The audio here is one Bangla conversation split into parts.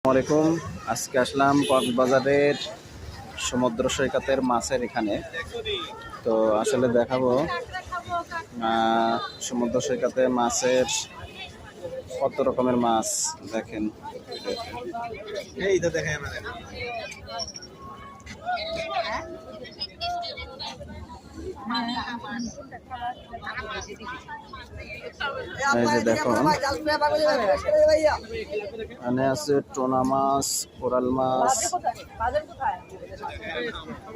আসসালামাইকুম। আজকে আসলাম কক্সবাজারের সমুদ্র সৈকতের মাছের এখানে। তো আসলে দেখাবো সমুদ্র সৈকতে মাছের কত রকমের মাছ দেখেন। এই তো দেখেন আমাদের এই যে দেখুন, এখানে আছে টোনা মাছ, কোরাল মাছ,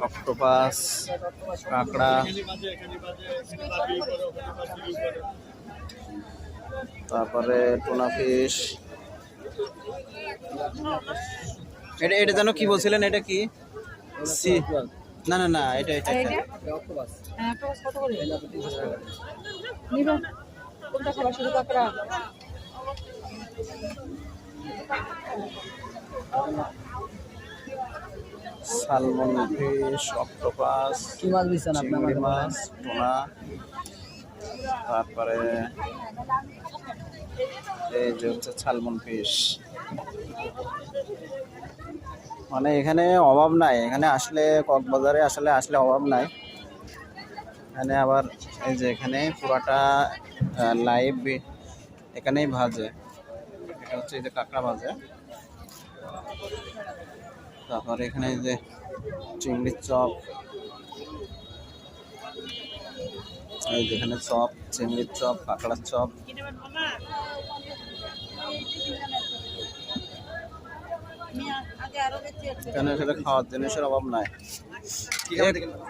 অক্টোপাস, কাঁকড়া, তারপরে টোনা ফিশ। এটা এটা যেন কি বলছিলেন? এটা কি? সি না না না, এটা এটা অক্টোপাস কত করে নিবেন? কোনটা খাবার? শুধু কাঁকড়া? সালমন ফিশ, অক্টোপাস, কি মাছ দিচ্ছেন আপনি? চিংড়ি মাছ, টোনা, তারপরে এই যে হচ্ছে সালমন ফিশ। মানে এখানে অভাব নাই, এখানে আসলে কক্সবাজারে আসলে অভাব নাই। এখানে আবার এই যে এখানে পুরাটা লাইভ এখানেই ভাজে। এটা হচ্ছে এই যে কাঁকড়া ভাজে। তারপরে এখানে এই যে চিংড়ির চপ, এই যেখানে চপ, চিংড়ির চপ, কাঁকড়ার চপ। এখানে আসলে খাওয়ার জিনিসের অভাব নাই।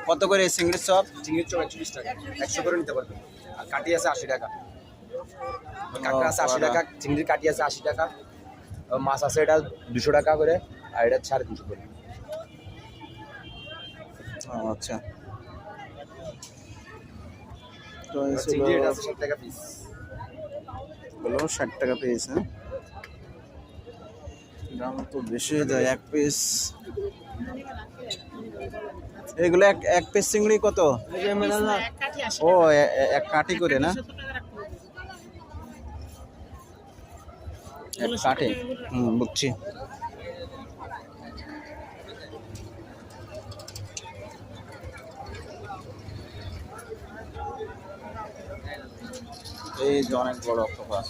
কত করে চিংড়ির চপ? চিংড়ির চপ 41 টাকা, 100 করে নিতে পারবেন। আর কাটি আছে 80 টাকা, কাঁকড়া আছে 80 টাকা, চিংড়ির কাটি আছে 80 টাকা, মাছ আছে এটা 200 টাকা করে, আর এটা 250 করে। আচ্ছা, তো এই ছিল চিংড়ি এটা আছে 60 টাকা পিস। হলো 60 টাকা পিস। হ্যাঁ, দাম তো বেশি হয়ে যায়। এক পিস এগুলো এক পিস চিংড়ি কত? ও এক কাঠি করে না? এক কাঠি, বুঝছি। এই যে অনেক বড় অক্টোপাস।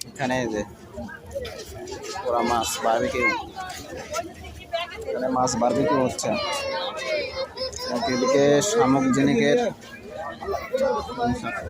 এখানে এই যে ওরা মাছ বারবিকিউ, এখানে মাছ বারবিকিউ হচ্ছে। এদিকে শামুক জিনিকের